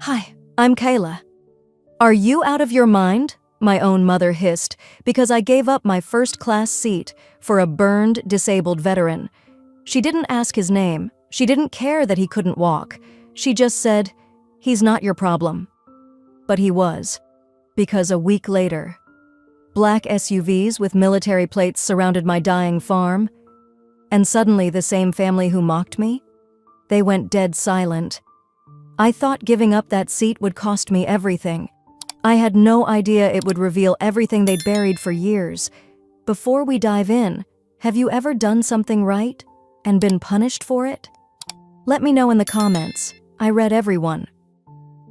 Hi, I'm Kayla. Are you out of your mind? My own mother hissed, because I gave up my first-class seat for a burned, disabled veteran. She didn't ask his name. She didn't care that he couldn't walk. She just said, "He's not your problem." But he was, because a week later, black SUVs with military plates surrounded my dying farm, and suddenly the same family who mocked me, they went dead silent. I thought giving up that seat would cost me everything. I had no idea it would reveal everything they'd buried for years. Before we dive in, have you ever done something right and been punished for it? Let me know in the comments. I read everyone.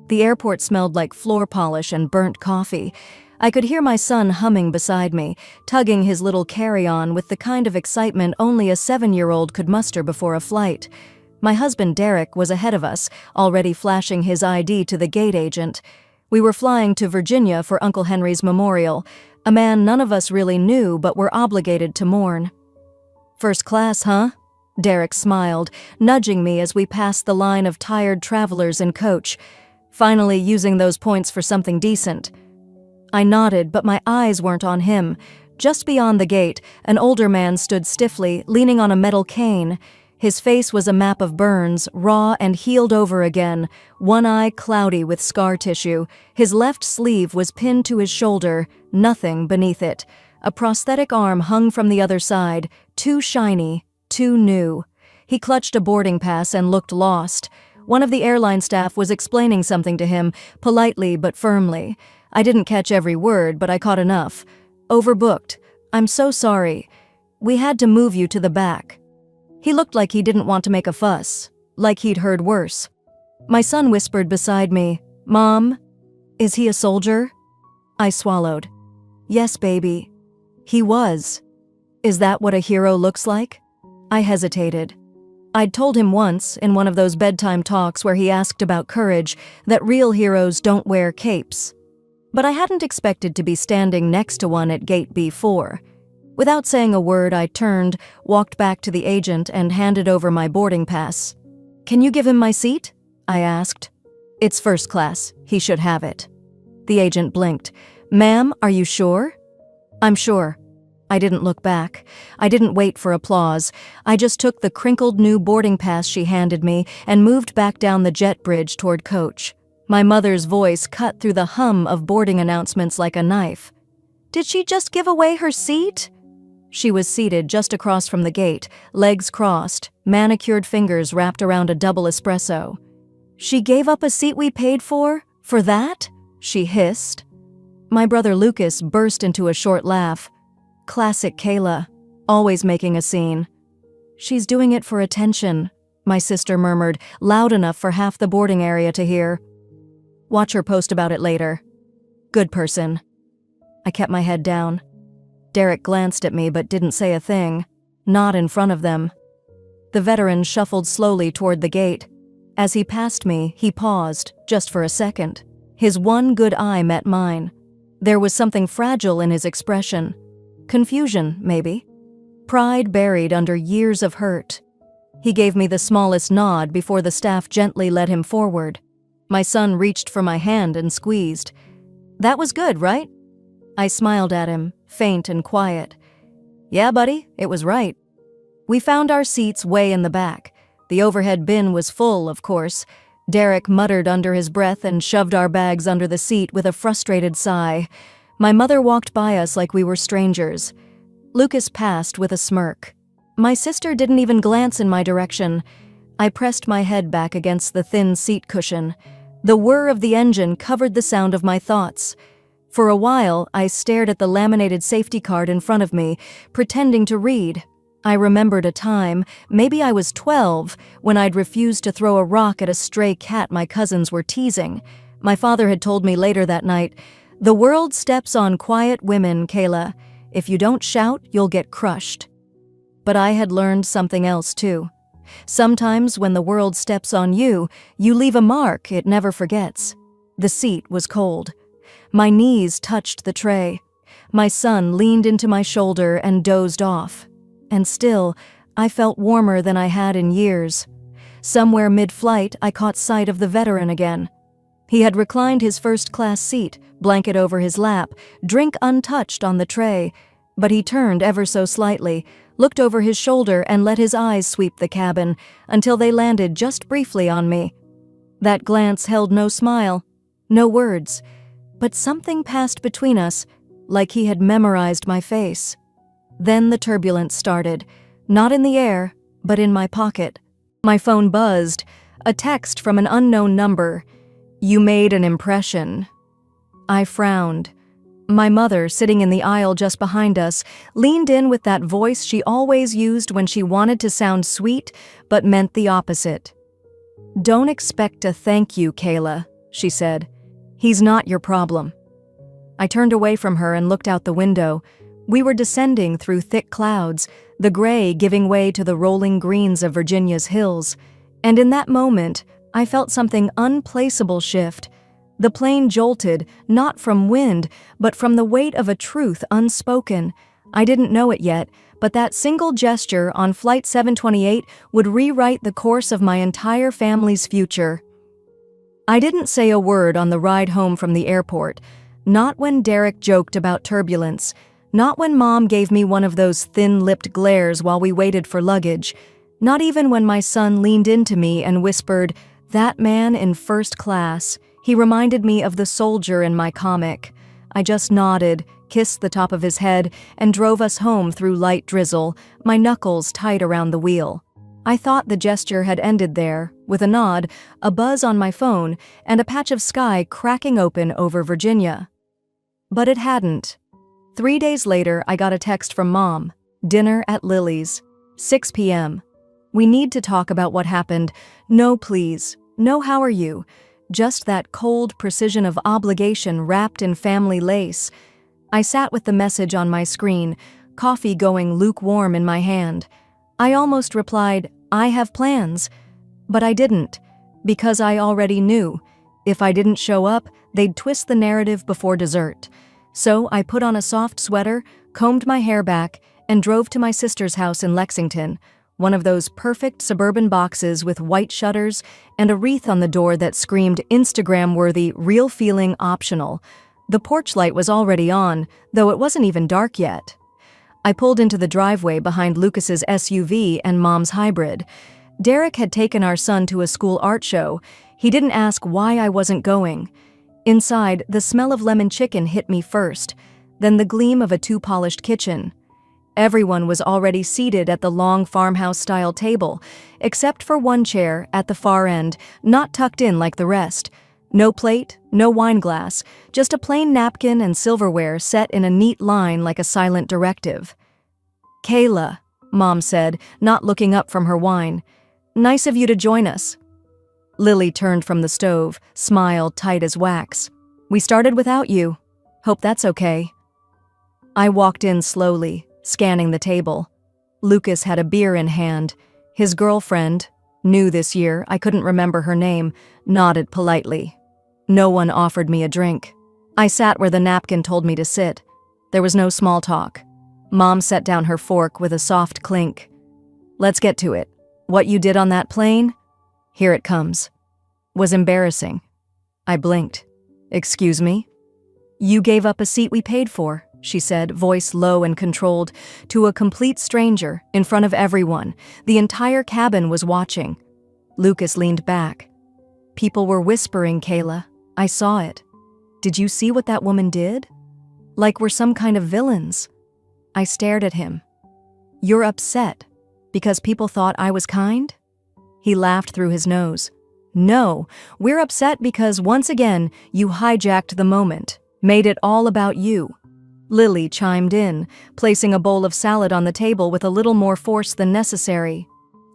The airport smelled like floor polish and burnt coffee. I could hear my son humming beside me, tugging his little carry-on with the kind of excitement only a 7-year-old could muster before a flight. My husband Derek was ahead of us, already flashing his ID to the gate agent. We were flying to Virginia for Uncle Henry's memorial, a man none of us really knew but were obligated to mourn. "First class, huh?" Derek smiled, nudging me as we passed the line of tired travelers in coach, finally using those points for something decent. I nodded, but my eyes weren't on him. Just beyond the gate, an older man stood stiffly, leaning on a metal cane. His face was a map of burns, raw and healed over again, one eye cloudy with scar tissue. His left sleeve was pinned to his shoulder, nothing beneath it. A prosthetic arm hung from the other side, too shiny, too new. He clutched a boarding pass and looked lost. One of the airline staff was explaining something to him, politely but firmly. I didn't catch every word, but I caught enough. "Overbooked. I'm so sorry. We had to move you to the back." He looked like he didn't want to make a fuss, like he'd heard worse. My son whispered beside me, "Mom, is he a soldier?" I swallowed. "Yes, baby. He was." "Is that what a hero looks like?" I hesitated. I'd told him once, in one of those bedtime talks where he asked about courage, that real heroes don't wear capes. But I hadn't expected to be standing next to one at gate B4. Without saying a word, I turned, walked back to the agent, and handed over my boarding pass. "Can you give him my seat?" I asked. "It's first class. He should have it." The agent blinked. "Ma'am, are you sure?" "I'm sure." I didn't look back. I didn't wait for applause. I just took the crinkled new boarding pass she handed me and moved back down the jet bridge toward coach. My mother's voice cut through the hum of boarding announcements like a knife. "Did she just give away her seat?" She was seated just across from the gate, legs crossed, manicured fingers wrapped around a double espresso. "She gave up a seat we paid for? For that?" she hissed. My brother Lucas burst into a short laugh. Classic Kayla, always making a scene. "She's doing it for attention," my sister murmured, loud enough for half the boarding area to hear. "Watch her post about it later." "Good person." I kept my head down. Derek glanced at me but didn't say a thing, not in front of them. The veteran shuffled slowly toward the gate. As he passed me, he paused, just for a second. His one good eye met mine. There was something fragile in his expression. Confusion, maybe. Pride buried under years of hurt. He gave me the smallest nod before the staff gently led him forward. My son reached for my hand and squeezed. "That was good, right?" I smiled at him, faint and quiet. "Yeah, buddy, it was right." We found our seats way in the back. The overhead bin was full, of course. Derek muttered under his breath and shoved our bags under the seat with a frustrated sigh. My mother walked by us like we were strangers. Lucas passed with a smirk. My sister didn't even glance in my direction. I pressed my head back against the thin seat cushion. The whir of the engine covered the sound of my thoughts. For a while, I stared at the laminated safety card in front of me, pretending to read. I remembered a time, maybe I was 12, when I'd refused to throw a rock at a stray cat my cousins were teasing. My father had told me later that night, "The world steps on quiet women, Kayla. If you don't shout, you'll get crushed." But I had learned something else, too. Sometimes when the world steps on you, you leave a mark it never forgets. The seat was cold. My knees touched the tray. My son leaned into my shoulder and dozed off. And still, I felt warmer than I had in years. Somewhere mid-flight, I caught sight of the veteran again. He had reclined his first-class seat, blanket over his lap, drink untouched on the tray, but he turned ever so slightly, looked over his shoulder and let his eyes sweep the cabin until they landed just briefly on me. That glance held no smile, no words, but something passed between us, like he had memorized my face. Then the turbulence started, not in the air, but in my pocket. My phone buzzed, a text from an unknown number. "You made an impression." I frowned. My mother, sitting in the aisle just behind us, leaned in with that voice she always used when she wanted to sound sweet but meant the opposite. "Don't expect a thank you, Kayla," she said. "He's not your problem." I turned away from her and looked out the window. We were descending through thick clouds, the gray giving way to the rolling greens of Virginia's hills. And in that moment, I felt something unplaceable shift. The plane jolted, not from wind, but from the weight of a truth unspoken. I didn't know it yet, but that single gesture on Flight 728 would rewrite the course of my entire family's future. I didn't say a word on the ride home from the airport, not when Derek joked about turbulence, not when Mom gave me one of those thin-lipped glares while we waited for luggage, not even when my son leaned into me and whispered, "That man in first class." He reminded me of the soldier in my comic. I just nodded, kissed the top of his head, and drove us home through light drizzle, my knuckles tight around the wheel. I thought the gesture had ended there, with a nod, a buzz on my phone, and a patch of sky cracking open over Virginia. But it hadn't. 3 days later, I got a text from Mom. Dinner at Lily's. 6 p.m. "We need to talk about what happened. No, please. No, how are you?" Just that cold precision of obligation wrapped in family lace. I sat with the message on my screen, coffee going lukewarm in my hand. I almost replied, "I have plans." But I didn't, because I already knew. If I didn't show up, they'd twist the narrative before dessert. So I put on a soft sweater, combed my hair back, and drove to my sister's house in Lexington, one of those perfect suburban boxes with white shutters and a wreath on the door that screamed Instagram-worthy, real feeling optional. The porch light was already on, though it wasn't even dark yet. I pulled into the driveway behind Lucas's SUV and Mom's hybrid. Derek had taken our son to a school art show. He didn't ask why I wasn't going. Inside, the smell of lemon chicken hit me first, then the gleam of a too-polished kitchen. Everyone was already seated at the long farmhouse-style table, except for one chair at the far end, not tucked in like the rest. No plate, no wine glass, just a plain napkin and silverware set in a neat line like a silent directive. "Kayla," Mom said, not looking up from her wine. "Nice of you to join us." Lily turned from the stove, smile tight as wax. "We started without you. Hope that's okay." I walked in slowly, scanning the table. Lucas had a beer in hand. His girlfriend, new this year, I couldn't remember her name, nodded politely. No one offered me a drink. I sat where the napkin told me to sit. There was no small talk. Mom set down her fork with a soft clink. "Let's get to it. What you did on that plane? Here it comes." Was embarrassing. I blinked. "Excuse me?" "You gave up a seat we paid for," she said, voice low and controlled, to a complete stranger, in front of everyone. The entire cabin was watching. Lucas leaned back. "People were whispering, Kayla. I saw it. Did you see what that woman did? Like we're some kind of villains." I stared at him. "You're upset because people thought I was kind?" He laughed through his nose. "No, we're upset because once again you hijacked the moment, made it all about you." Lily chimed in, placing a bowl of salad on the table with a little more force than necessary.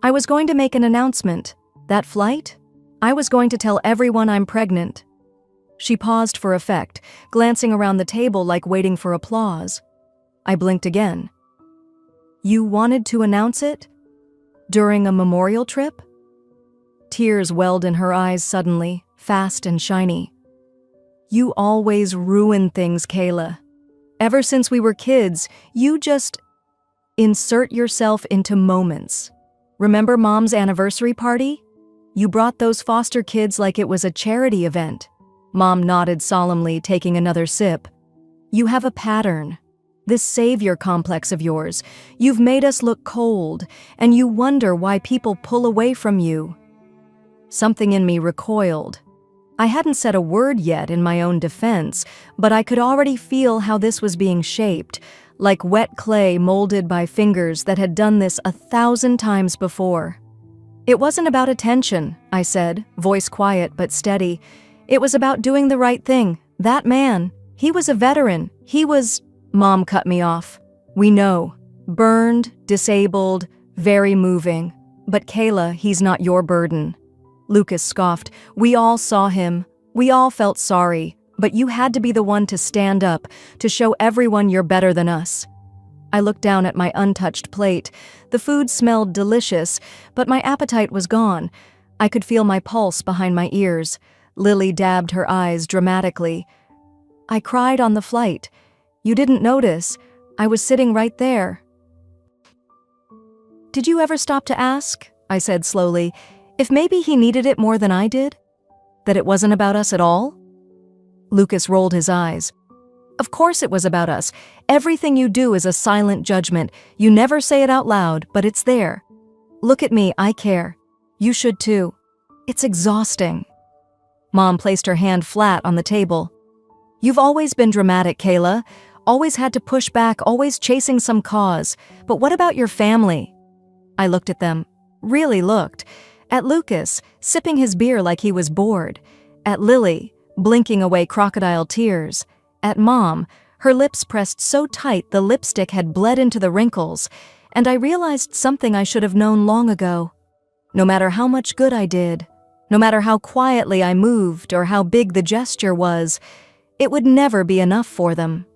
"I was going to make an announcement. That flight? I was going to tell everyone I'm pregnant." She paused for effect, glancing around the table like waiting for applause. I blinked again. "You wanted to announce it? During a memorial trip?" Tears welled in her eyes suddenly, fast and shiny. "You always ruin things, Kayla. Ever since we were kids, you just insert yourself into moments. Remember Mom's anniversary party? You brought those foster kids like it was a charity event. Mom nodded solemnly, taking another sip. You have a pattern. This savior complex of yours. You've made us look cold, and you wonder why people pull away from you. Something in me recoiled. I hadn't said a word yet in my own defense, but I could already feel how this was being shaped, like wet clay molded by fingers that had done this 1,000 times before. It wasn't about attention, I said, voice quiet but steady. It was about doing the right thing. That man, he was a veteran. He was... Mom cut me off. We know. Burned, disabled, very moving. But Kayla, he's not your burden. Lucas scoffed. We all saw him. We all felt sorry. But you had to be the one to stand up, to show everyone you're better than us. I looked down at my untouched plate. The food smelled delicious, but my appetite was gone. I could feel my pulse behind my ears. Lily dabbed her eyes dramatically. I cried on the flight. You didn't notice. I was sitting right there. Did you ever stop to ask, I said slowly, if maybe he needed it more than I did? That it wasn't about us at all? Lucas rolled his eyes. Of course it was about us. Everything you do is a silent judgment. You never say it out loud, but it's there. Look at me, I care. You should too. It's exhausting. Mom placed her hand flat on the table. You've always been dramatic, Kayla. Always had to push back, always chasing some cause. But what about your family? I looked at them. Really looked. At Lucas, sipping his beer like he was bored. At Lily, blinking away crocodile tears. At Mom, her lips pressed so tight the lipstick had bled into the wrinkles. And I realized something I should have known long ago. No matter how much good I did, no matter how quietly I moved or how big the gesture was, it would never be enough for them.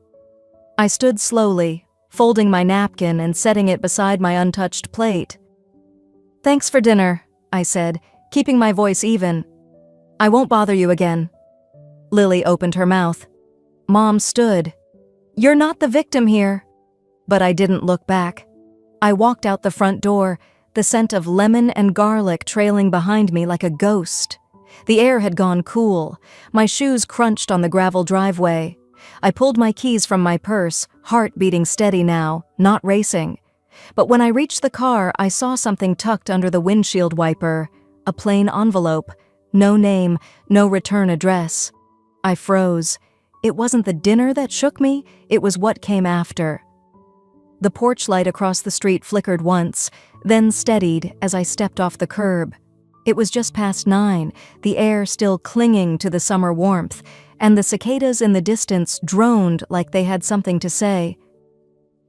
I stood slowly, folding my napkin and setting it beside my untouched plate. Thanks for dinner, I said, keeping my voice even. I won't bother you again. Lily opened her mouth. Mom stood. You're not the victim here. But I didn't look back. I walked out the front door, the scent of lemon and garlic trailing behind me like a ghost. The air had gone cool. My shoes crunched on the gravel driveway. I pulled my keys from my purse, heart beating steady now, not racing. But when I reached the car, I saw something tucked under the windshield wiper, a plain envelope. No name, no return address. I froze. It wasn't the dinner that shook me, it was what came after. The porch light across the street flickered once, then steadied as I stepped off the curb. It was just past 9, the air still clinging to the summer warmth, and the cicadas in the distance droned like they had something to say.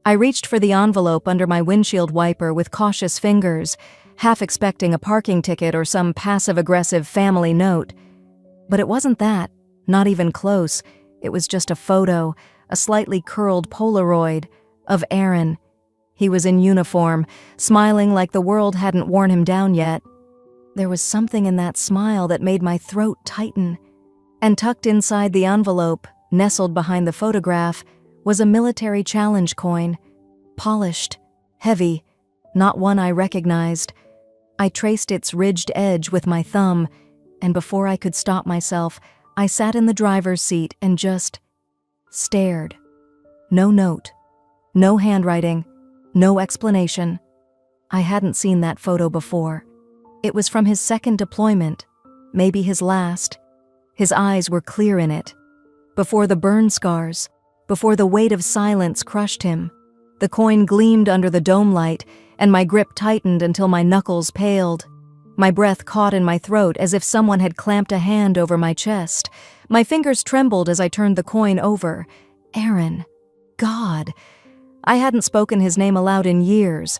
I reached for the envelope under my windshield wiper with cautious fingers, half expecting a parking ticket or some passive-aggressive family note. But it wasn't that, not even close. It was just a photo, a slightly curled Polaroid, of Aaron. He was in uniform, smiling like the world hadn't worn him down yet. There was something in that smile that made my throat tighten. And tucked inside the envelope, nestled behind the photograph, was a military challenge coin. Polished, heavy, not one I recognized. I traced its ridged edge with my thumb, and before I could stop myself, I sat in the driver's seat and just stared. No note, no handwriting, no explanation. I hadn't seen that photo before. It was from his second deployment, maybe his last. His eyes were clear in it. Before the burn scars, before the weight of silence crushed him, the coin gleamed under the dome light, and my grip tightened until my knuckles paled. My breath caught in my throat as if someone had clamped a hand over my chest. My fingers trembled as I turned the coin over. Aaron. God. I hadn't spoken his name aloud in years.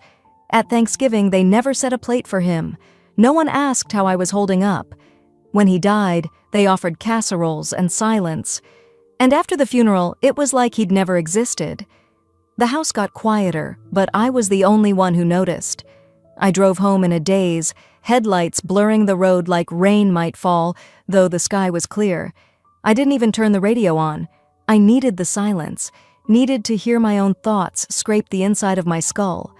At Thanksgiving, they never set a plate for him. No one asked how I was holding up. When he died, they offered casseroles and silence. And after the funeral, it was like he'd never existed. The house got quieter, but I was the only one who noticed. I drove home in a daze, headlights blurring the road like rain might fall, though the sky was clear. I didn't even turn the radio on. I needed the silence, needed to hear my own thoughts scrape the inside of my skull.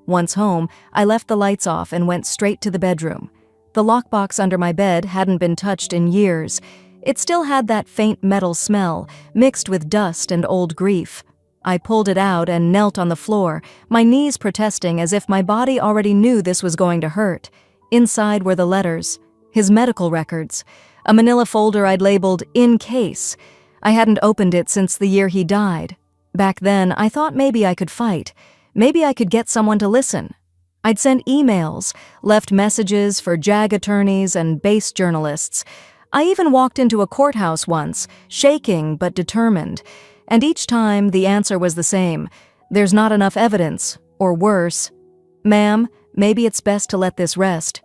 Once home, I left the lights off and went straight to the bedroom. The lockbox under my bed hadn't been touched in years. It still had that faint metal smell, mixed with dust and old grief. I pulled it out and knelt on the floor, my knees protesting as if my body already knew this was going to hurt. Inside were the letters, his medical records, a manila folder I'd labeled "in case." I hadn't opened it since the year he died. Back then, I thought maybe I could fight. Maybe I could get someone to listen. I'd sent emails, left messages for JAG attorneys and base journalists. I even walked into a courthouse once, shaking but determined. And each time, the answer was the same. There's not enough evidence, or worse. Ma'am, maybe it's best to let this rest.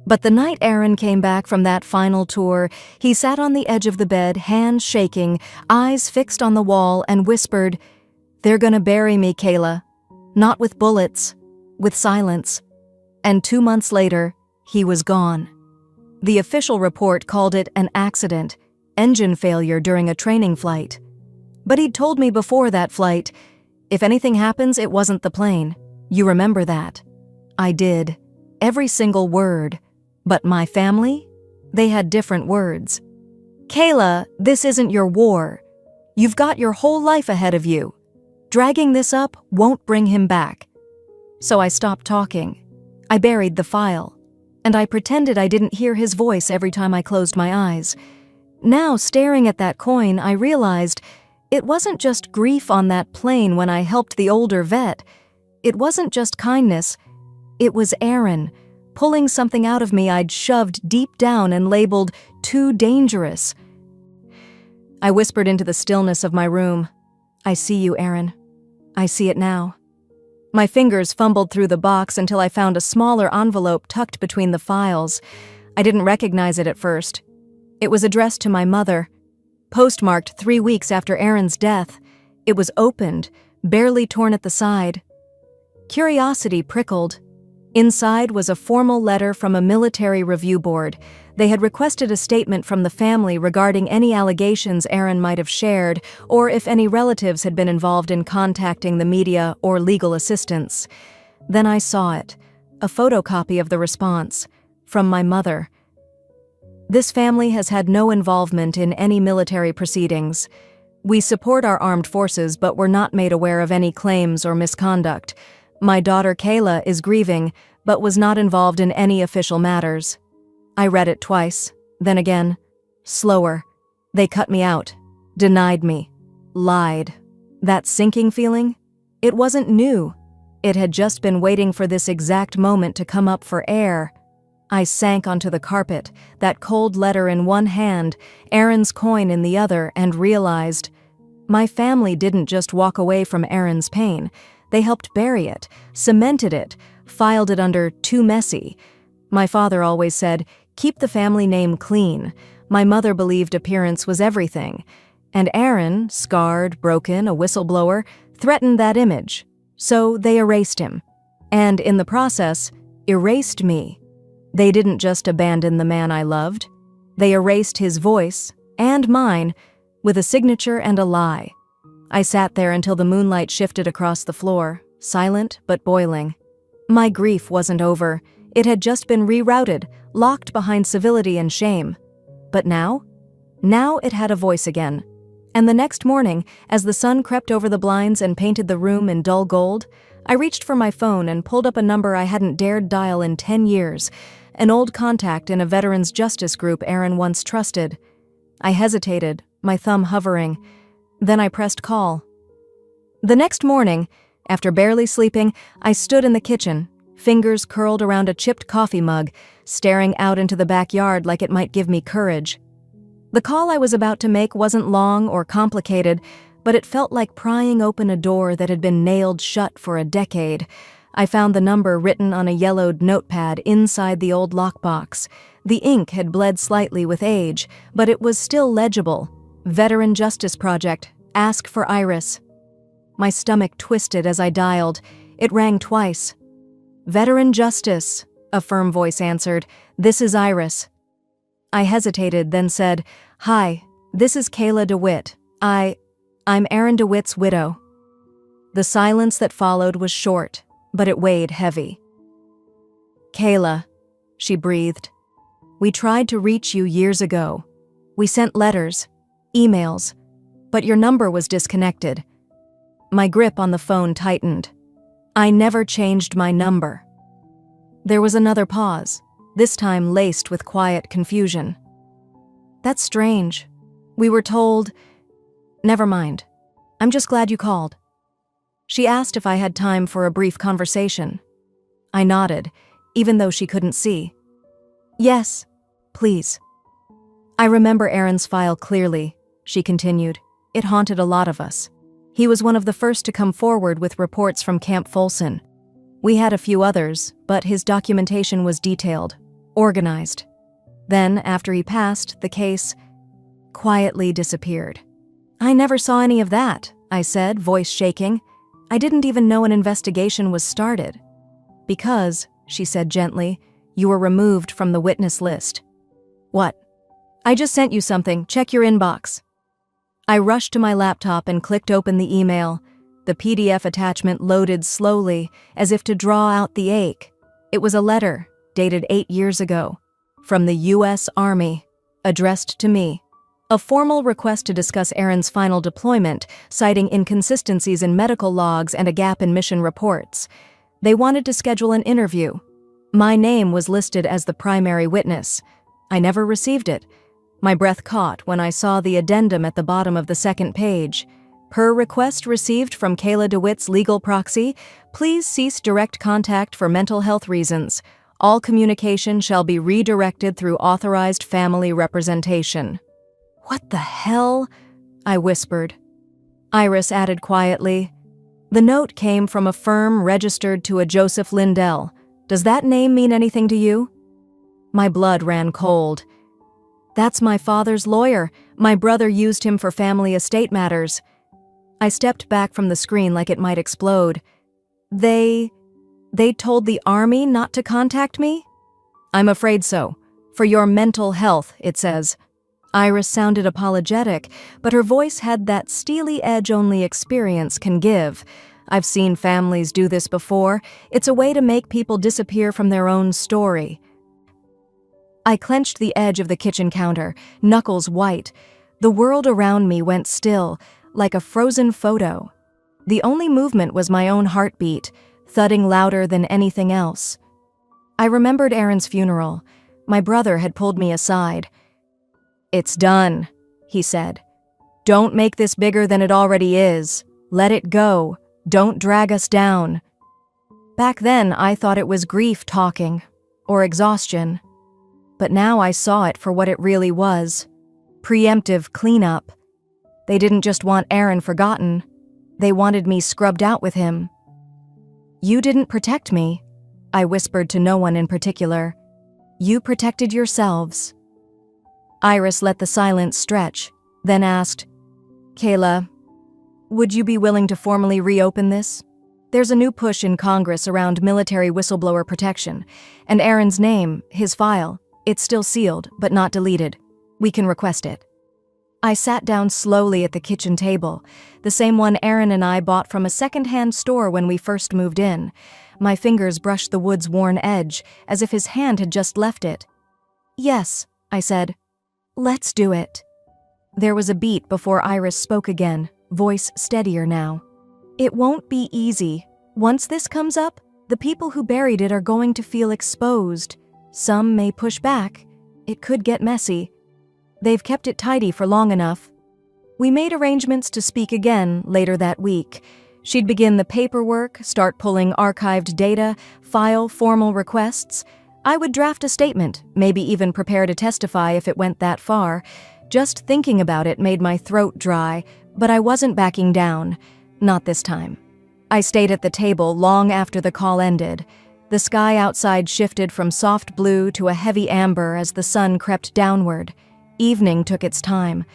But the night Aaron came back from that final tour, he sat on the edge of the bed, hands shaking, eyes fixed on the wall, and whispered, "They're gonna bury me, Kayla. Not with bullets, with silence." And 2 months later, he was gone. The official report called it an accident, engine failure during a training flight. But he'd told me before that flight, "If anything happens, it wasn't the plane. You remember that?" I did. Every single word. But my family? They had different words. "Kayla, this isn't your war. You've got your whole life ahead of you. Dragging this up won't bring him back." So I stopped talking. I buried the file. And I pretended I didn't hear his voice every time I closed my eyes. Now, staring at that coin, I realized it wasn't just grief on that plane when I helped the older vet. It wasn't just kindness. It was Aaron, pulling something out of me I'd shoved deep down and labeled too dangerous. I whispered into the stillness of my room, "I see you, Aaron. I see it now." My fingers fumbled through the box until I found a smaller envelope tucked between the files. I didn't recognize it at first. It was addressed to my mother. Postmarked 3 weeks after Aaron's death. It was opened, barely torn at the side. Curiosity prickled. Inside was a formal letter from a military review board. They had requested a statement from the family regarding any allegations Aaron might have shared, or if any relatives had been involved in contacting the media or legal assistance. Then I saw it, a photocopy of the response, from my mother. "This family has had no involvement in any military proceedings. We support our armed forces, but were not made aware of any claims or misconduct. My daughter Kayla is grieving, but was not involved in any official matters." I read it twice, then again. Slower. They cut me out, denied me, lied. That sinking feeling? It wasn't new. It had just been waiting for this exact moment to come up for air. I sank onto the carpet, that cold letter in one hand, Aaron's coin in the other, and realized my family didn't just walk away from Aaron's pain. They helped bury it, cemented it, filed it under too messy. My father always said, "Keep the family name clean." My mother believed appearance was everything. And Aaron, scarred, broken, a whistleblower, threatened that image. So they erased him. And in the process, erased me. They didn't just abandon the man I loved. They erased his voice, and mine, with a signature and a lie. I sat there until the moonlight shifted across the floor, silent but boiling. My grief wasn't over. It had just been rerouted, locked behind civility and shame. But now? Now it had a voice again. And the next morning, as the sun crept over the blinds and painted the room in dull gold, I reached for my phone and pulled up a number I hadn't dared dial in 10 years, an old contact in a veterans justice group Aaron once trusted. I hesitated, my thumb hovering. Then I pressed call. The next morning, after barely sleeping, I stood in the kitchen, fingers curled around a chipped coffee mug, staring out into the backyard like it might give me courage. The call I was about to make wasn't long or complicated, but it felt like prying open a door that had been nailed shut for a decade. I found the number written on a yellowed notepad inside the old lockbox. The ink had bled slightly with age, but it was still legible. Veteran Justice Project. Ask for Iris. My stomach twisted as I dialed. It rang twice. "Veteran Justice," a firm voice answered. "This is Iris." I hesitated, then said, "Hi, this is Kayla DeWitt. I'm Aaron DeWitt's widow." The silence that followed was short, but it weighed heavy. "Kayla," she breathed. "We tried to reach you years ago. We sent letters, emails, but your number was disconnected. My grip on the phone tightened. I never changed my number. There was another pause, this time laced with quiet confusion. That's strange. We were told... Never mind. I'm just glad you called. She asked if I had time for a brief conversation. I nodded, even though she couldn't see. Yes, please. I remember Aaron's file clearly, she continued. It haunted a lot of us. He was one of the first to come forward with reports from Camp Folsom. We had a few others, but his documentation was detailed, organized. Then, after he passed, the case quietly disappeared. I never saw any of that, I said, voice shaking. I didn't even know an investigation was started. Because, she said gently, you were removed from the witness list. What? I just sent you something. Check your inbox. I rushed to my laptop and clicked open the email. The PDF attachment loaded slowly, as if to draw out the ache. It was a letter, dated 8 years ago, from the U.S. Army, addressed to me. A formal request to discuss Aaron's final deployment, citing inconsistencies in medical logs and a gap in mission reports. They wanted to schedule an interview. My name was listed as the primary witness. I never received it. My breath caught when I saw the addendum at the bottom of the second page. Per request received from Kayla DeWitt's legal proxy, please cease direct contact for mental health reasons. All communication shall be redirected through authorized family representation. What the hell? I whispered. Iris added quietly, the note came from a firm registered to a Joseph Lindell. Does that name mean anything to you? My blood ran cold. That's my father's lawyer. My brother used him for family estate matters. I stepped back from the screen like it might explode. They told the Army not to contact me? I'm afraid so. For your mental health, it says. Iris sounded apologetic, but her voice had that steely edge only experience can give. I've seen families do this before. It's a way to make people disappear from their own story. I clenched the edge of the kitchen counter, knuckles white. The world around me went still, like a frozen photo. The only movement was my own heartbeat, thudding louder than anything else. I remembered Aaron's funeral. My brother had pulled me aside. It's done, he said. Don't make this bigger than it already is. Let it go. Don't drag us down. Back then, I thought it was grief talking, or exhaustion. But now I saw it for what it really was. Preemptive cleanup. They didn't just want Aaron forgotten. They wanted me scrubbed out with him. You didn't protect me, I whispered to no one in particular. You protected yourselves. Iris let the silence stretch, then asked, Kayla, would you be willing to formally reopen this? There's a new push in Congress around military whistleblower protection, and Aaron's name, his file, it's still sealed, but not deleted. We can request it. I sat down slowly at the kitchen table, the same one Aaron and I bought from a second-hand store when we first moved in. My fingers brushed the wood's worn edge, as if his hand had just left it. Yes, I said. Let's do it. There was a beat before Iris spoke again, voice steadier now. It won't be easy. Once this comes up, the people who buried it are going to feel exposed. Some may push back. It could get messy. They've kept it tidy for long enough. We made arrangements to speak again later that week. She'd begin the paperwork, start pulling archived data, file formal requests. I would draft a statement, maybe even prepare to testify if it went that far. Just thinking about it made my throat dry, but I wasn't backing down. Not this time. I stayed at the table long after the call ended. The sky outside shifted from soft blue to a heavy amber as the sun crept downward. Evening took its time.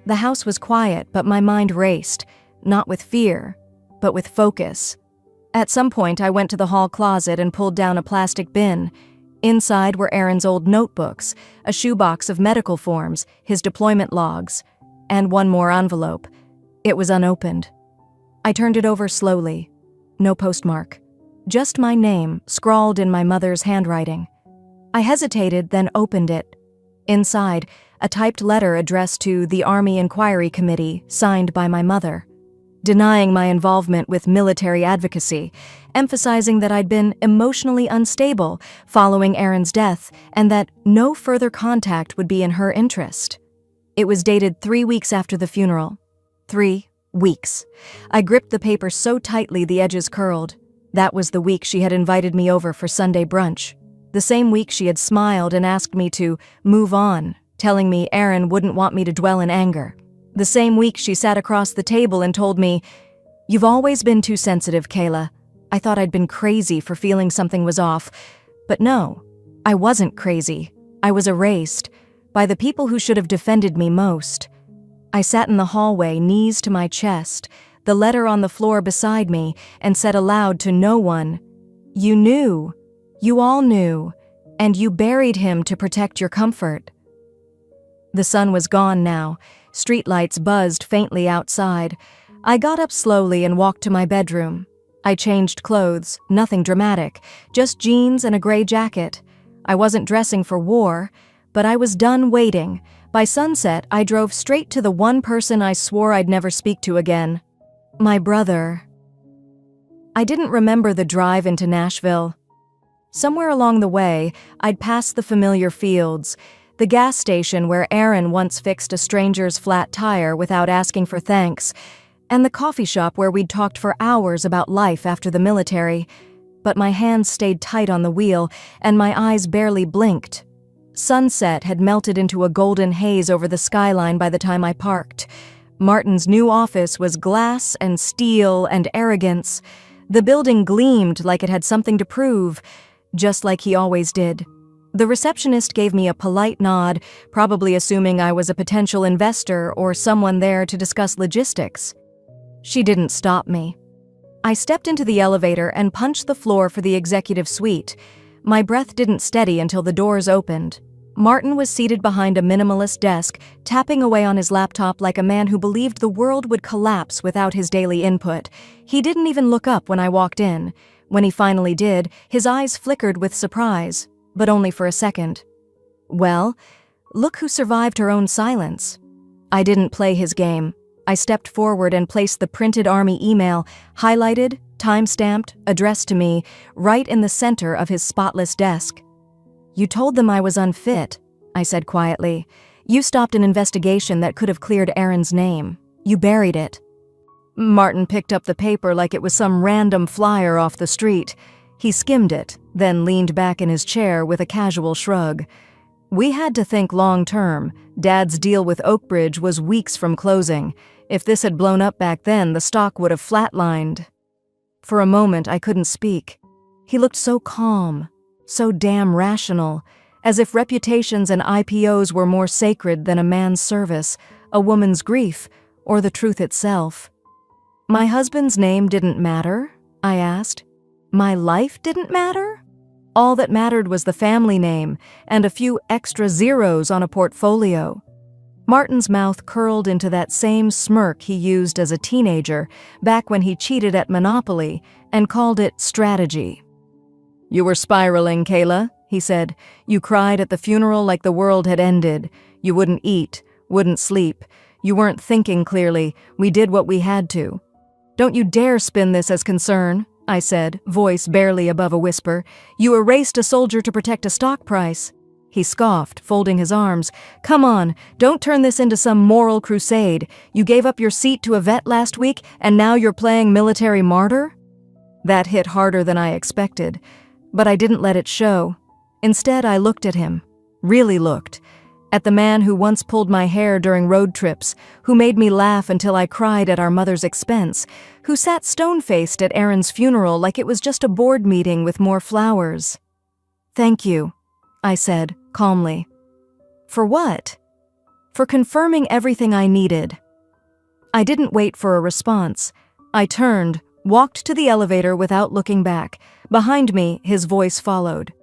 The house was quiet, but my mind raced, not with fear, but with focus. At some point, I went to the hall closet and pulled down a plastic bin. Inside were Aaron's old notebooks, a shoebox of medical forms, his deployment logs, and one more envelope. It was unopened. I turned it over slowly. No postmark. Just my name, scrawled in my mother's handwriting. I hesitated, then opened it. Inside, a typed letter addressed to the Army Inquiry Committee, signed by my mother, denying my involvement with military advocacy, emphasizing that I'd been emotionally unstable following Aaron's death and that no further contact would be in her interest. It was dated 3 weeks after the funeral. 3 weeks. I gripped the paper so tightly the edges curled. That was the week she had invited me over for Sunday brunch. The same week she had smiled and asked me to move on, telling me Aaron wouldn't want me to dwell in anger. The same week she sat across the table and told me, "You've always been too sensitive, Kayla." I thought I'd been crazy for feeling something was off. But no, I wasn't crazy. I was erased by the people who should have defended me most. I sat in the hallway, knees to my chest, the letter on the floor beside me, and said aloud to no one, "You knew. You all knew. And you buried him to protect your comfort." The sun was gone now. Streetlights buzzed faintly outside. I got up slowly and walked to my bedroom. I changed clothes, nothing dramatic, just jeans and a gray jacket. I wasn't dressing for war, but I was done waiting. By sunset, I drove straight to the one person I swore I'd never speak to again. My brother. I didn't remember the drive into Nashville. Somewhere along the way, I'd passed the familiar fields, the gas station where Aaron once fixed a stranger's flat tire without asking for thanks, and the coffee shop where we'd talked for hours about life after the military. But my hands stayed tight on the wheel, and my eyes barely blinked. Sunset had melted into a golden haze over the skyline by the time I parked. Martin's new office was glass and steel and arrogance. The building gleamed like it had something to prove, just like he always did. The receptionist gave me a polite nod, probably assuming I was a potential investor or someone there to discuss logistics. She didn't stop me. I stepped into the elevator and punched the floor for the executive suite. My breath didn't steady until the doors opened. Martin was seated behind a minimalist desk, tapping away on his laptop like a man who believed the world would collapse without his daily input. He didn't even look up when I walked in. When he finally did, his eyes flickered with surprise, but only for a second. Well, look who survived her own silence. I didn't play his game. I stepped forward and placed the printed Army email, highlighted, time-stamped, addressed to me, right in the center of his spotless desk. "You told them I was unfit," I said quietly. "You stopped an investigation that could have cleared Aaron's name. You buried it." Martin picked up the paper like it was some random flyer off the street. He skimmed it, then leaned back in his chair with a casual shrug. "We had to think long-term. Dad's deal with Oakbridge was weeks from closing. If this had blown up back then, the stock would have flatlined." For a moment, I couldn't speak. He looked so calm, so damn rational, as if reputations and IPOs were more sacred than a man's service, a woman's grief, or the truth itself. "My husband's name didn't matter?" I asked. "My life didn't matter?" All that mattered was the family name and a few extra zeros on a portfolio. Martin's mouth curled into that same smirk he used as a teenager, back when he cheated at Monopoly, and called it strategy. "You were spiraling, Kayla," he said. "You cried at the funeral like the world had ended. You wouldn't eat, wouldn't sleep. You weren't thinking clearly. We did what we had to." "Don't you dare spin this as concern," I said, voice barely above a whisper. "You erased a soldier to protect a stock price." He scoffed, folding his arms. "Come on, don't turn this into some moral crusade. You gave up your seat to a vet last week, and now you're playing military martyr?" That hit harder than I expected, but I didn't let it show. Instead, I looked at him, really looked, at the man who once pulled my hair during road trips, who made me laugh until I cried at our mother's expense, who sat stone-faced at Aaron's funeral like it was just a board meeting with more flowers. "Thank you," I said, calmly. "For what?" "For confirming everything I needed." I didn't wait for a response. I turned, walked to the elevator without looking back. Behind me, his voice followed.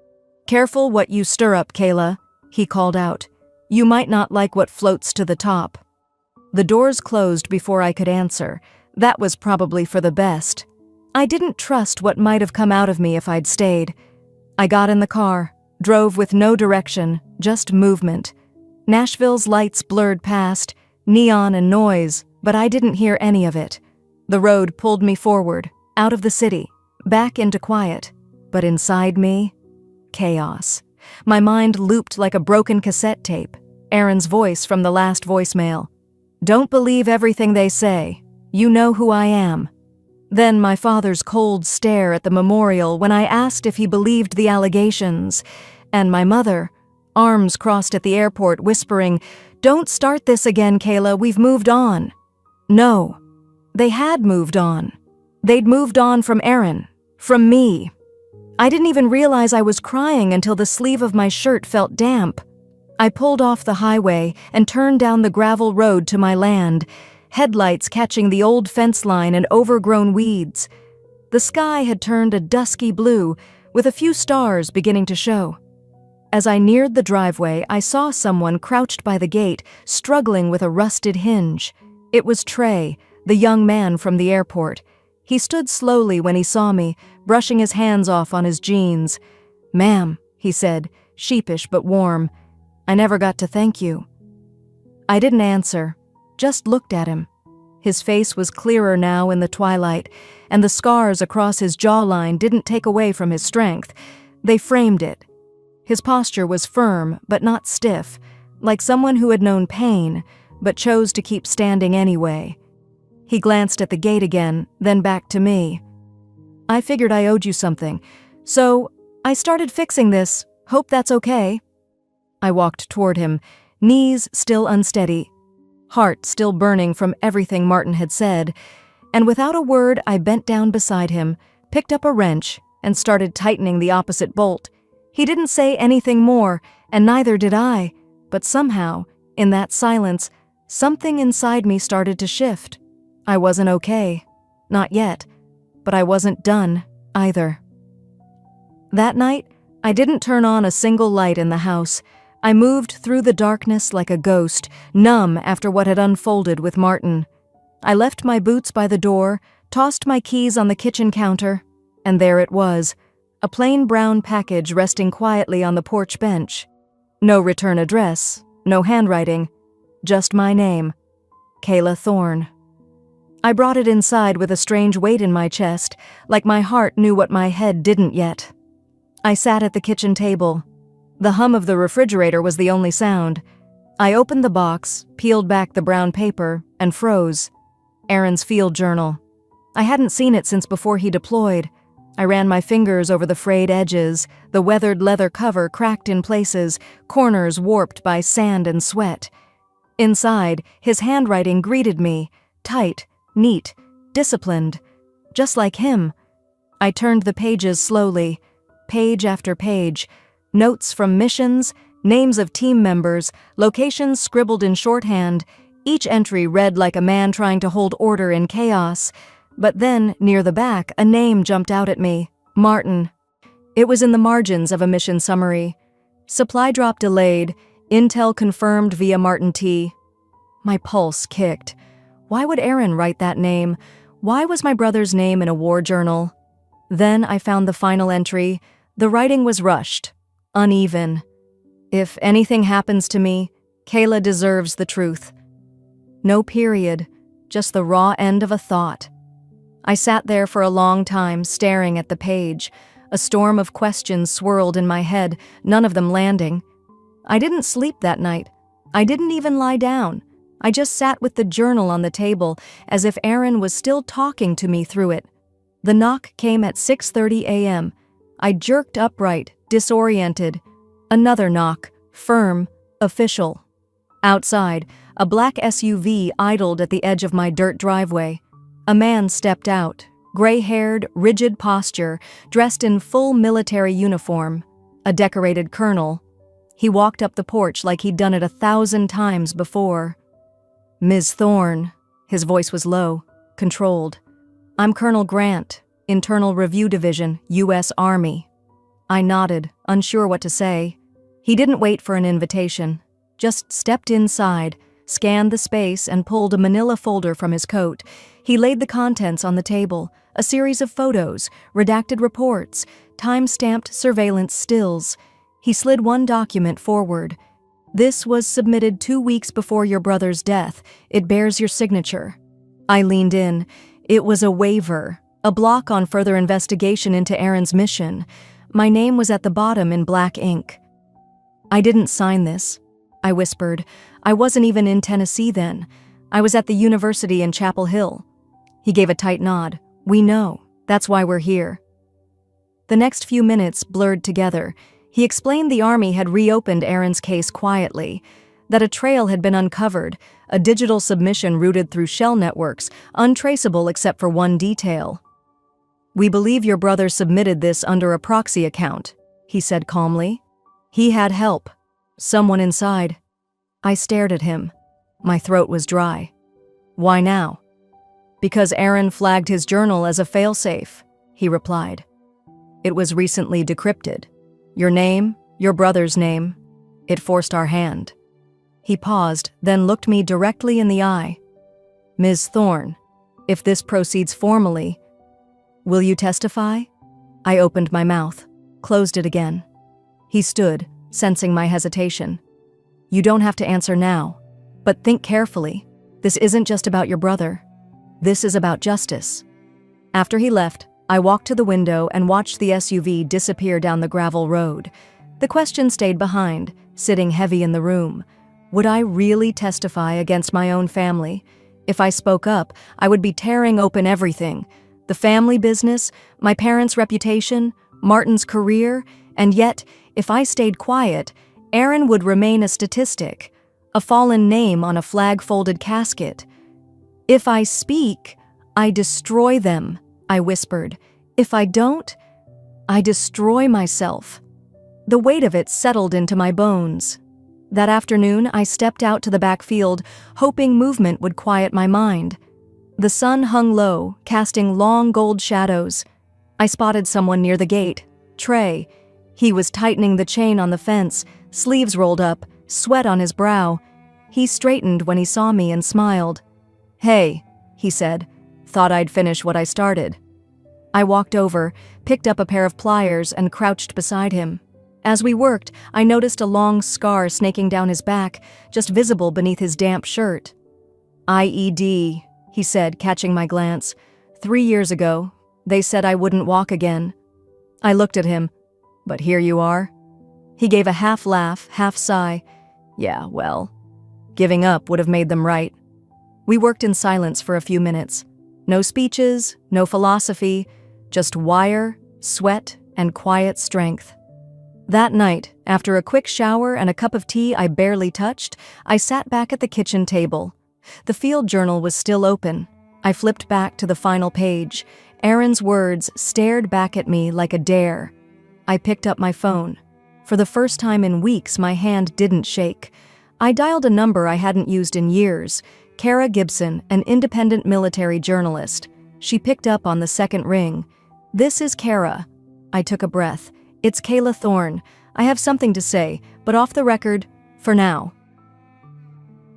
"Careful what you stir up, Kayla," he called out. "You might not like what floats to the top." The doors closed before I could answer. That was probably for the best. I didn't trust what might have come out of me if I'd stayed. I got in the car, drove with no direction, just movement. Nashville's lights blurred past, neon and noise, but I didn't hear any of it. The road pulled me forward, out of the city, back into quiet. But inside me, chaos. My mind looped like a broken cassette tape. Aaron's voice from the last voicemail. "Don't believe everything they say. You know who I am." Then my father's cold stare at the memorial when I asked if he believed the allegations. And my mother, arms crossed at the airport, whispering, "Don't start this again, Kayla, we've moved on." No, they had moved on. They'd moved on from Aaron, from me. I didn't even realize I was crying until the sleeve of my shirt felt damp. I pulled off the highway and turned down the gravel road to my land, headlights catching the old fence line and overgrown weeds. The sky had turned a dusky blue, with a few stars beginning to show. As I neared the driveway, I saw someone crouched by the gate, struggling with a rusted hinge. It was Trey, the young man from the airport. He stood slowly when he saw me, brushing his hands off on his jeans. "Ma'am," he said, sheepish but warm. "I never got to thank you." I didn't answer, just looked at him. His face was clearer now in the twilight, and the scars across his jawline didn't take away from his strength. They framed it. His posture was firm but not stiff, like someone who had known pain but chose to keep standing anyway. He glanced at the gate again, then back to me. "I figured I owed you something, so I started fixing this. Hope that's okay." I walked toward him, knees still unsteady, heart still burning from everything Martin had said, and without a word I bent down beside him, picked up a wrench, and started tightening the opposite bolt. He didn't say anything more, and neither did I, but somehow, in that silence, something inside me started to shift. I wasn't okay. Not yet. But I wasn't done, either. That night, I didn't turn on a single light in the house. I moved through the darkness like a ghost, numb after what had unfolded with Martin. I left my boots by the door, tossed my keys on the kitchen counter, and there it was, a plain brown package resting quietly on the porch bench. No return address, no handwriting, just my name, Kayla Thorne. I brought it inside with a strange weight in my chest, like my heart knew what my head didn't yet. I sat at the kitchen table. The hum of the refrigerator was the only sound. I opened the box, peeled back the brown paper, and froze. Aaron's field journal. I hadn't seen it since before he deployed. I ran my fingers over the frayed edges, the weathered leather cover cracked in places, corners warped by sand and sweat. Inside, his handwriting greeted me, tight, neat, disciplined, just like him. I turned the pages slowly, page after page, notes from missions, names of team members, locations scribbled in shorthand, each entry read like a man trying to hold order in chaos. But then, near the back, a name jumped out at me, Martin. It was in the margins of a mission summary. Supply drop delayed, intel confirmed via Martin T. My pulse kicked. Why would Aaron write that name? Why was my brother's name in a war journal? Then I found the final entry. The writing was rushed, uneven. If anything happens to me, Kayla deserves the truth. No period, just the raw end of a thought. I sat there for a long time, staring at the page. A storm of questions swirled in my head, none of them landing. I didn't sleep that night. I didn't even lie down. I just sat with the journal on the table, as if Aaron was still talking to me through it. The knock came at 6:30 a.m. I jerked upright, disoriented. Another knock, firm, official. Outside, a black SUV idled at the edge of my dirt driveway. A man stepped out, gray-haired, rigid posture, dressed in full military uniform, a decorated colonel. He walked up the porch like he'd done it 1,000 times before. "Ms. Thorne," his voice was low, controlled. "I'm Colonel Grant, Internal Review Division, U.S. Army." I nodded, unsure what to say. He didn't wait for an invitation, just stepped inside, scanned the space, and pulled a manila folder from his coat. He laid the contents on the table, a series of photos, redacted reports, time-stamped surveillance stills. He slid one document forward. This was submitted 2 weeks before your brother's death. It bears your signature." I leaned in. It was a waiver, a block on further investigation into Aaron's mission. My name was at the bottom in black ink. "I didn't sign this," I whispered. "I wasn't even in Tennessee then. I was at the university in Chapel Hill." He gave a tight nod. "We know. That's why we're here." The next few minutes blurred together. He explained the Army had reopened Aaron's case quietly, that a trail had been uncovered, a digital submission routed through shell networks, untraceable except for one detail. "We believe your brother submitted this under a proxy account," he said calmly. "He had help. Someone inside." I stared at him. My throat was dry. "Why now?" "Because Aaron flagged his journal as a failsafe," he replied. "It was recently decrypted. Your name, your brother's name. It forced our hand." He paused, then looked me directly in the eye. "Ms. Thorne, if this proceeds formally, will you testify?" I opened my mouth, closed it again. He stood, sensing my hesitation. "You don't have to answer now, but think carefully. This isn't just about your brother. This is about justice." After he left, I walked to the window and watched the SUV disappear down the gravel road. The question stayed behind, sitting heavy in the room. Would I really testify against my own family? If I spoke up, I would be tearing open everything. The family business, my parents' reputation, Martin's career, and yet, if I stayed quiet, Aaron would remain a statistic, a fallen name on a flag-folded casket. "If I speak, I destroy them," I whispered. "If I don't, I destroy myself." The weight of it settled into my bones. That afternoon, I stepped out to the back field, hoping movement would quiet my mind. The sun hung low, casting long gold shadows. I spotted someone near the gate, Trey. He was tightening the chain on the fence, sleeves rolled up, sweat on his brow. He straightened when he saw me and smiled. "Hey," he said. "Thought I'd finish what I started." I walked over, picked up a pair of pliers, and crouched beside him. As we worked, I noticed a long scar snaking down his back, just visible beneath his damp shirt. "IED," he said, catching my glance. 3 years ago, they said I wouldn't walk again." I looked at him. "But here you are." He gave a half laugh, half sigh. "Yeah, well, giving up would have made them right." We worked in silence for a few minutes. No speeches, no philosophy, just wire, sweat, and quiet strength. That night, after a quick shower and a cup of tea I barely touched, I sat back at the kitchen table. The field journal was still open. I flipped back to the final page. Aaron's words stared back at me like a dare. I picked up my phone. For the first time in weeks, my hand didn't shake. I dialed a number I hadn't used in years. Kara Gibson, an independent military journalist. She picked up on the second ring. "This is Kara." I took a breath. "It's Kayla Thorne. I have something to say, but off the record, for now."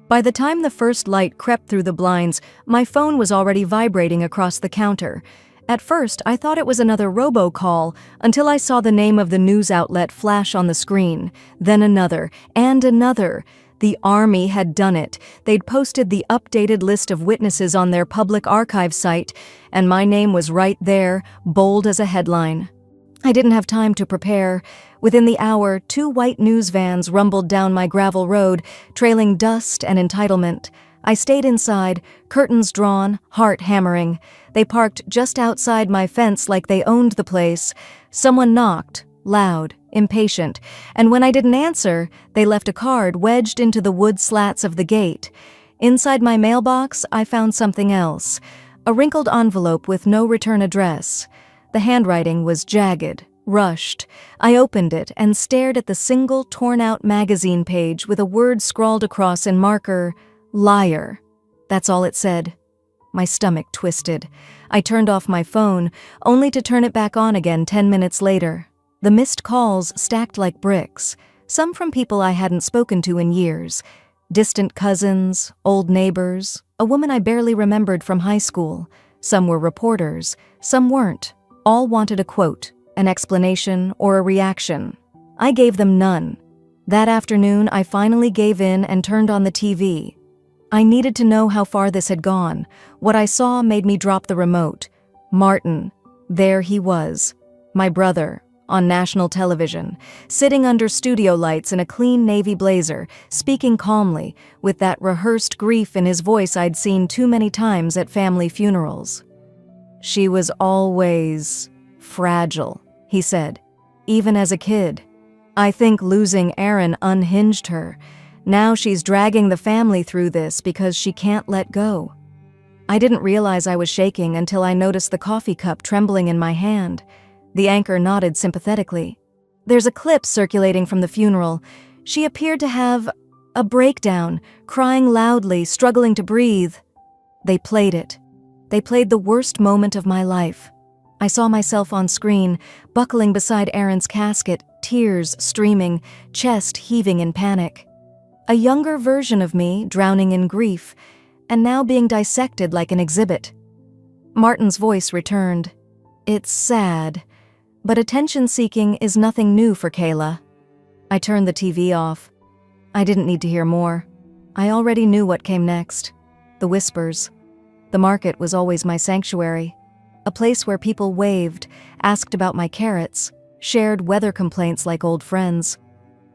By the time the first light crept through the blinds, my phone was already vibrating across the counter. At first, I thought it was another robocall until I saw the name of the news outlet flash on the screen. Then another, and another. The Army had done it. They'd posted the updated list of witnesses on their public archive site, and my name was right there, bold as a headline. I didn't have time to prepare. Within the hour, 2 white news vans rumbled down my gravel road, trailing dust and entitlement. I stayed inside, curtains drawn, heart hammering. They parked just outside my fence like they owned the place. Someone knocked, loud, impatient, and when I didn't answer, they left a card wedged into the wood slats of the gate. Inside my mailbox, I found something else. A wrinkled envelope with no return address. The handwriting was jagged, rushed. I opened it and stared at the single torn-out magazine page with a word scrawled across in marker, "Liar." That's all it said. My stomach twisted. I turned off my phone, only to turn it back on again 10 minutes later. The missed calls stacked like bricks, some from people I hadn't spoken to in years. Distant cousins, old neighbors, a woman I barely remembered from high school. Some were reporters, some weren't. All wanted a quote, an explanation, or a reaction. I gave them none. That afternoon, I finally gave in and turned on the TV. I needed to know how far this had gone. What I saw made me drop the remote. Martin, there he was, my brother, on national television, sitting under studio lights in a clean navy blazer, speaking calmly, with that rehearsed grief in his voice I'd seen too many times at family funerals. "She was always fragile," he said, "even as a kid. I think losing Erin unhinged her. Now she's dragging the family through this because she can't let go." I didn't realize I was shaking until I noticed the coffee cup trembling in my hand. The anchor nodded sympathetically. "There's a clip circulating from the funeral. She appeared to have a breakdown, crying loudly, struggling to breathe." They played it. They played the worst moment of my life. I saw myself on screen, buckling beside Erin's casket, tears streaming, chest heaving in panic. A younger version of me, drowning in grief, and now being dissected like an exhibit. Martin's voice returned. "It's sad, but attention-seeking is nothing new for Kayla." I turned the TV off. I didn't need to hear more. I already knew what came next. The whispers. The market was always my sanctuary, a place where people waved, asked about my carrots, shared weather complaints like old friends.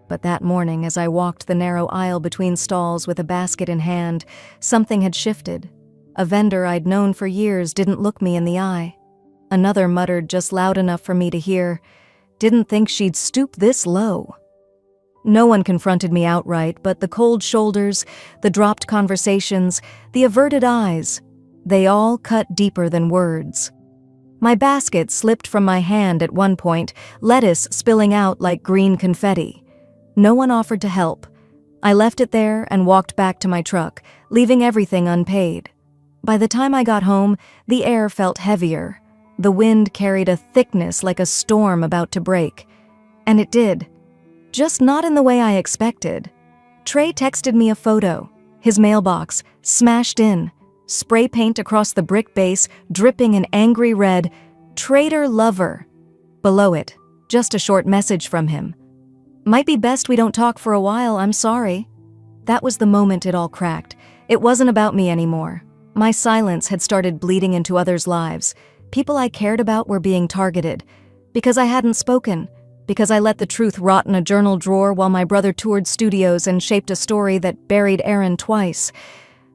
But that morning, as I walked the narrow aisle between stalls with a basket in hand, something had shifted. A vendor I'd known for years didn't look me in the eye. Another muttered just loud enough for me to hear, "Didn't think she'd stoop this low." No one confronted me outright, but the cold shoulders, the dropped conversations, the averted eyes, they all cut deeper than words. My basket slipped from my hand at one point, lettuce spilling out like green confetti. No one offered to help. I left it there and walked back to my truck, leaving everything unpaid. By the time I got home, the air felt heavier. The wind carried a thickness like a storm about to break. And it did. Just not in the way I expected. Trey texted me a photo. His mailbox, smashed in. Spray paint across the brick base, dripping in angry red, "Traitor lover." Below it, just a short message from him. "Might be best we don't talk for a while, I'm sorry." That was the moment it all cracked. It wasn't about me anymore. My silence had started bleeding into others' lives. People I cared about were being targeted. Because I hadn't spoken. Because I let the truth rot in a journal drawer while my brother toured studios and shaped a story that buried Erin twice.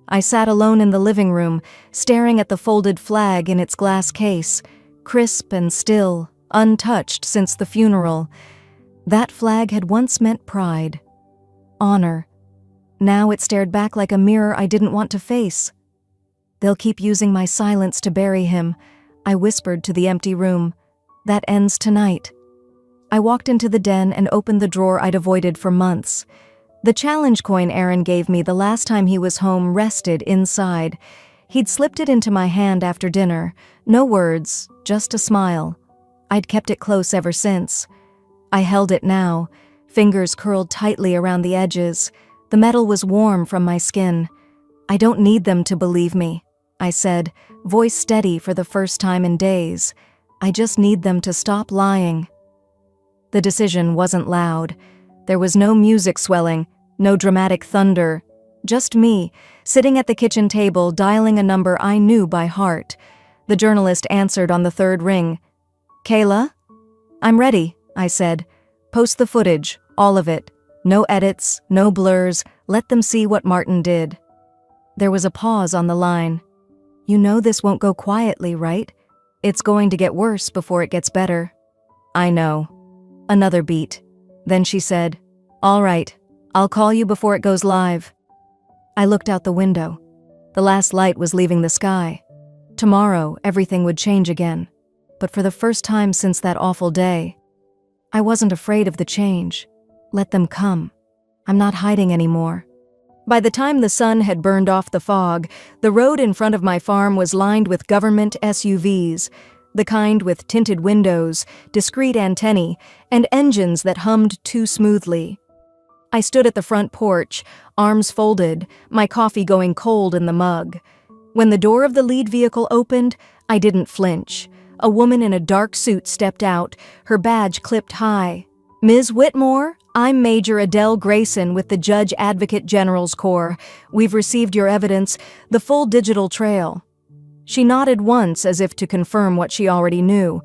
I sat alone in the living room, staring at the folded flag in its glass case, crisp and still, untouched since the funeral. That flag had once meant pride, honor. Now it stared back like a mirror I didn't want to face. "They'll keep using my silence to bury him," I whispered to the empty room. "That ends tonight." I walked into the den and opened the drawer I'd avoided for months. The challenge coin Erin gave me the last time he was home rested inside. He'd slipped it into my hand after dinner. No words, just a smile. I'd kept it close ever since. I held it now, fingers curled tightly around the edges. The metal was warm from my skin. "I don't need them to believe me," I said, voice steady for the first time in days. "I just need them to stop lying." The decision wasn't loud. There was no music swelling, no dramatic thunder. Just me, sitting at the kitchen table, dialing a number I knew by heart. The journalist answered on the third ring. "Kayla?" "I'm ready," I said. "Post the footage, all of it. No edits, no blurs. Let them see what Martin did." There was a pause on the line. "You know this won't go quietly, right? It's going to get worse before it gets better." "I know." Another beat. Then she said, "All right, I'll call you before it goes live." I looked out the window. The last light was leaving the sky. Tomorrow, everything would change again. But for the first time since that awful day, I wasn't afraid of the change. Let them come. I'm not hiding anymore. By the time the sun had burned off the fog, the road in front of my farm was lined with government SUVs, the kind with tinted windows, discreet antennae, and engines that hummed too smoothly. I stood at the front porch, arms folded, my coffee going cold in the mug. When the door of the lead vehicle opened, I didn't flinch. A woman in a dark suit stepped out, her badge clipped high. "Ms. Whitmore, I'm Major Adele Grayson with the Judge Advocate General's Corps. We've received your evidence, the full digital trail. She nodded once as if to confirm what she already knew.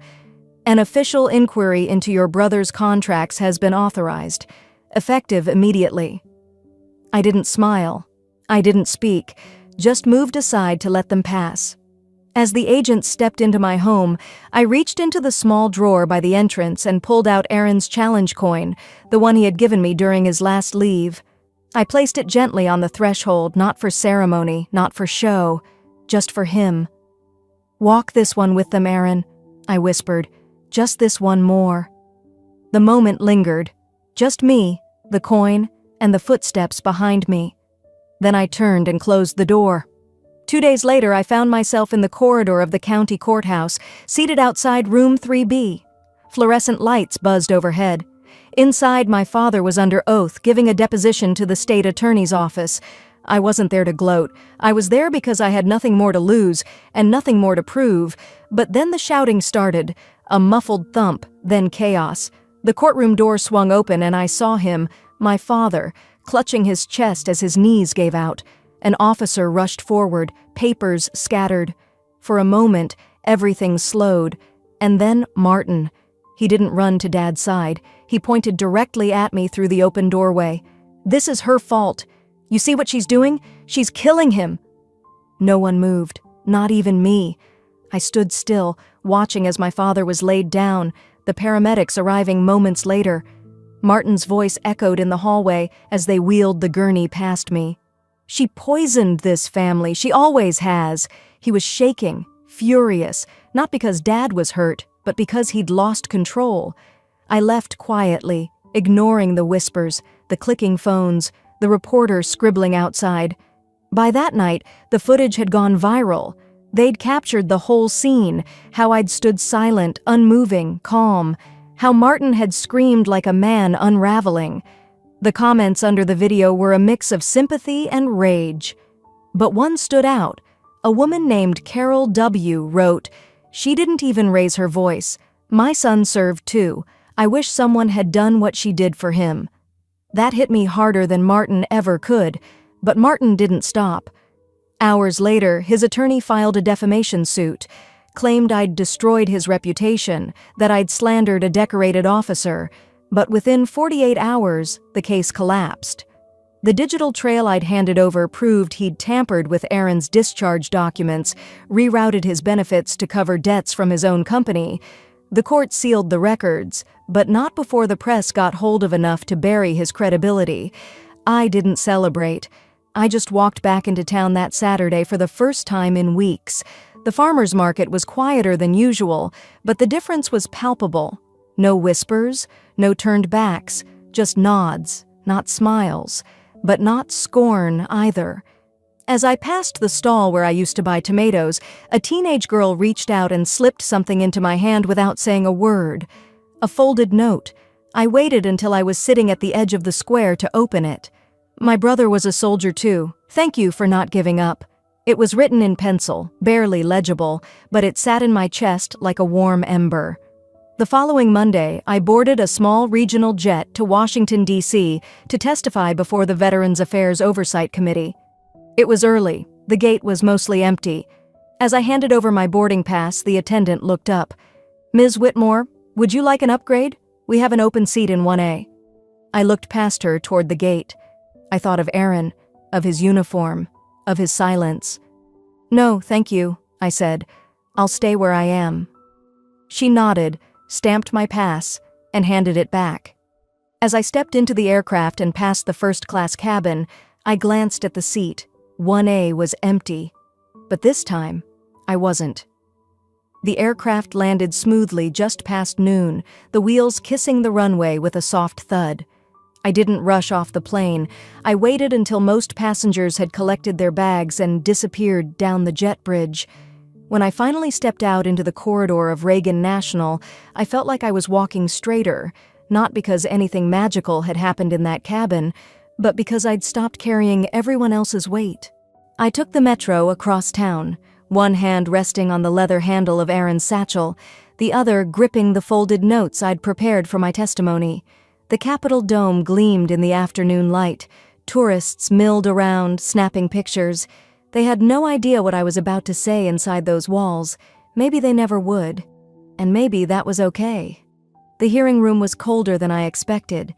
An official inquiry into your brother's contracts has been authorized, effective immediately. I didn't smile. I didn't speak, just moved aside to let them pass. As the agent stepped into my home, I reached into the small drawer by the entrance and pulled out Aaron's challenge coin, the one he had given me during his last leave. I placed it gently on the threshold, not for ceremony, not for show, just for him. "Walk this one with them, Aaron," I whispered, "just this one more." The moment lingered, just me, the coin, and the footsteps behind me. Then I turned and closed the door. 2 days later, I found myself in the corridor of the county courthouse, seated outside room 3B. Fluorescent lights buzzed overhead. Inside, my father was under oath, giving a deposition to the state attorney's office. I wasn't there to gloat. I was there because I had nothing more to lose and nothing more to prove. But then the shouting started, a muffled thump, then chaos. The courtroom door swung open and I saw him, my father, clutching his chest as his knees gave out. An officer rushed forward, papers scattered. For a moment, everything slowed. And then Martin. He didn't run to Dad's side. He pointed directly at me through the open doorway. "This is her fault. You see what she's doing? She's killing him." No one moved, not even me. I stood still, watching as my father was laid down, the paramedics arriving moments later. Martin's voice echoed in the hallway as they wheeled the gurney past me. "She poisoned this family. She always has." He was shaking, furious, not because Dad was hurt, but because he'd lost control. I left quietly, ignoring the whispers, the clicking phones, the reporter scribbling outside. By that night, the footage had gone viral. They'd captured the whole scene, how I'd stood silent, unmoving, calm, how Martin had screamed like a man unraveling. The comments under the video were a mix of sympathy and rage. But one stood out. A woman named Carol W. wrote, "She didn't even raise her voice. My son served too. I wish someone had done what she did for him." That hit me harder than Martin ever could, but Martin didn't stop. Hours later, his attorney filed a defamation suit, claimed I'd destroyed his reputation, that I'd slandered a decorated officer, but within 48 hours, the case collapsed. The digital trail I'd handed over proved he'd tampered with Aaron's discharge documents, rerouted his benefits to cover debts from his own company. The court sealed the records, but not before the press got hold of enough to bury his credibility. I didn't celebrate. I just walked back into town that Saturday for the first time in weeks. The farmer's market was quieter than usual, but the difference was palpable. No whispers, no turned backs, just nods, not smiles, but not scorn either. As I passed the stall where I used to buy tomatoes, a teenage girl reached out and slipped something into my hand without saying a word. A folded note. I waited until I was sitting at the edge of the square to open it. "My brother was a soldier too. Thank you for not giving up." It was written in pencil, barely legible, but it sat in my chest like a warm ember. The following Monday, I boarded a small regional jet to Washington, D.C. to testify before the Veterans Affairs Oversight Committee. It was early. The gate was mostly empty. As I handed over my boarding pass, the attendant looked up. "Ms. Whitmore, would you like an upgrade? We have an open seat in 1A. I looked past her toward the gate. I thought of Aaron, of his uniform, of his silence. "No, thank you," I said. "I'll stay where I am." She nodded, stamped my pass, and handed it back. As I stepped into the aircraft and passed the first-class cabin, I glanced at the seat. 1A was empty. But this time, I wasn't. The aircraft landed smoothly just past noon, the wheels kissing the runway with a soft thud. I didn't rush off the plane. I waited until most passengers had collected their bags and disappeared down the jet bridge. When I finally stepped out into the corridor of Reagan National, I felt like I was walking straighter, not because anything magical had happened in that cabin, but because I'd stopped carrying everyone else's weight. I took the metro across town, one hand resting on the leather handle of Aaron's satchel, the other gripping the folded notes I'd prepared for my testimony. The Capitol dome gleamed in the afternoon light. Tourists milled around, snapping pictures. They had no idea what I was about to say inside those walls. Maybe they never would. And maybe that was okay. The hearing room was colder than I expected.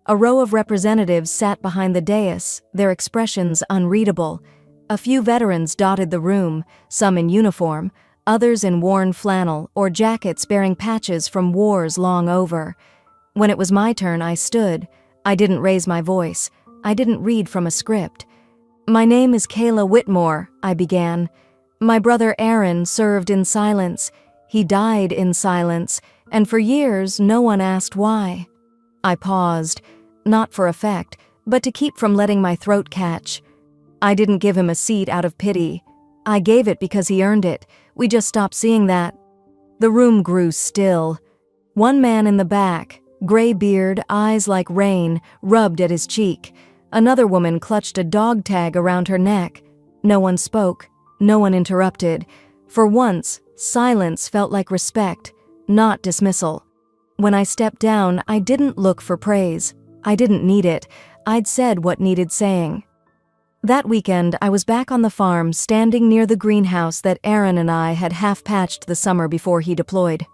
A row of representatives sat behind the dais, their expressions unreadable. A few veterans dotted the room, some in uniform, others in worn flannel or jackets bearing patches from wars long over. When it was my turn, I stood. I didn't raise my voice. I didn't read from a script. "My name is Kayla Whitmore," I began. "My brother Aaron served in silence. He died in silence, and for years no one asked why." I paused, not for effect, but to keep from letting my throat catch. I didn't give him a seat out of pity. I gave it because he earned it. We just stopped seeing that. The room grew still. One man in the back, gray beard, eyes like rain, rubbed at his cheek. Another woman clutched a dog tag around her neck. No one spoke. No one interrupted. For once, silence felt like respect, not dismissal. When I stepped down, I didn't look for praise. I didn't need it. I'd said what needed saying. That weekend, I was back on the farm, standing near the greenhouse that Aaron and I had half-patched the summer before he deployed.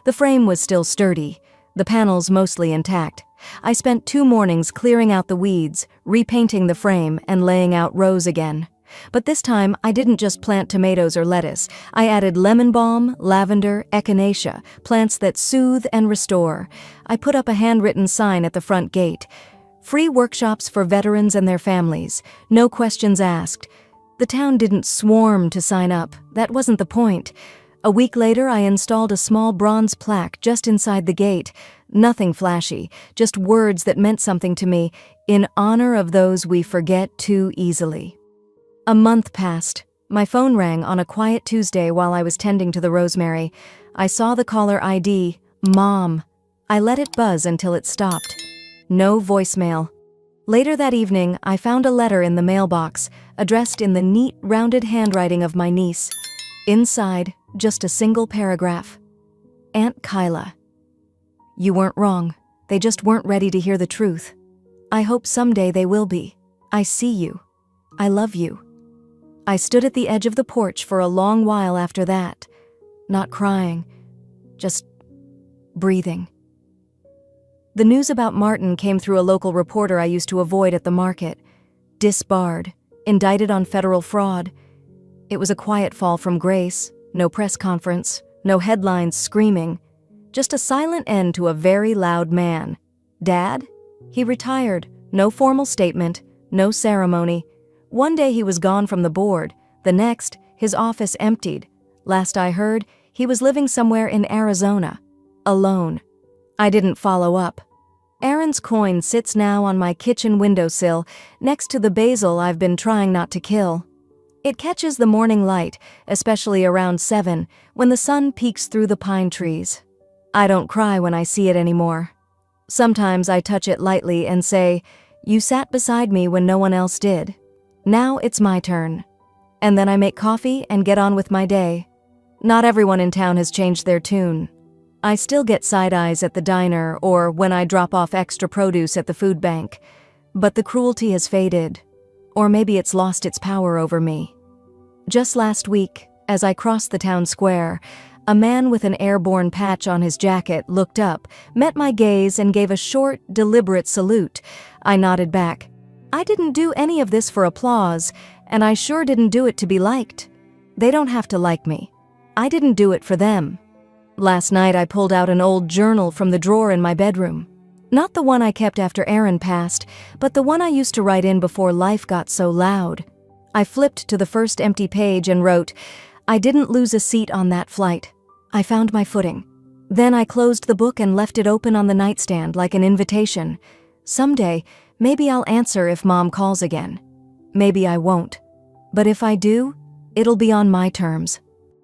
The frame was still sturdy, the panels mostly intact. I spent 2 mornings clearing out the weeds, repainting the frame, and laying out rows again. But this time, I didn't just plant tomatoes or lettuce. I added lemon balm, lavender, echinacea, plants that soothe and restore. I put up a handwritten sign at the front gate. Free workshops for veterans and their families. No questions asked. The town didn't swarm to sign up. That wasn't the point. A week later, I installed a small bronze plaque just inside the gate. Nothing flashy, just words that meant something to me, in honor of those we forget too easily. A month passed. My phone rang on a quiet Tuesday while I was tending to the rosemary. I saw the caller ID, Mom. I let it buzz until it stopped. No voicemail. Later that evening, I found a letter in the mailbox, addressed in the neat, rounded handwriting of my niece. Inside, just a single paragraph. Aunt Kyla. You weren't wrong. They just weren't ready to hear the truth. I hope someday they will be. I see you. I love you. I stood at the edge of the porch for a long while after that, not crying, just breathing. The news about Martin came through a local reporter I used to avoid at the market. Disbarred, indicted on federal fraud. It was a quiet fall from grace, no press conference, no headlines screaming, just a silent end to a very loud man. Dad? He retired, no formal statement, no ceremony. One day he was gone from the board, the next, his office emptied. Last I heard, he was living somewhere in Arizona, alone. I didn't follow up. Aaron's coin sits now on my kitchen windowsill, next to the basil I've been trying not to kill. It catches the morning light, especially around 7, when the sun peeks through the pine trees. I don't cry when I see it anymore. Sometimes I touch it lightly and say, "You sat beside me when no one else did. Now it's my turn." And then I make coffee and get on with my day. Not everyone in town has changed their tune. I still get side eyes at the diner or when I drop off extra produce at the food bank. But the cruelty has faded. Or maybe it's lost its power over me. Just last week, as I crossed the town square, a man with an airborne patch on his jacket looked up, met my gaze, and gave a short, deliberate salute. I nodded back. I didn't do any of this for applause, and I sure didn't do it to be liked. They don't have to like me. I didn't do it for them. Last night I pulled out an old journal from the drawer in my bedroom. Not the one I kept after Aaron passed, but the one I used to write in before life got so loud. I flipped to the first empty page and wrote, "I didn't lose a seat on that flight. I found my footing." Then I closed the book and left it open on the nightstand like an invitation. Someday, maybe I'll answer if Mom calls again. Maybe I won't. But if I do, it'll be on my terms.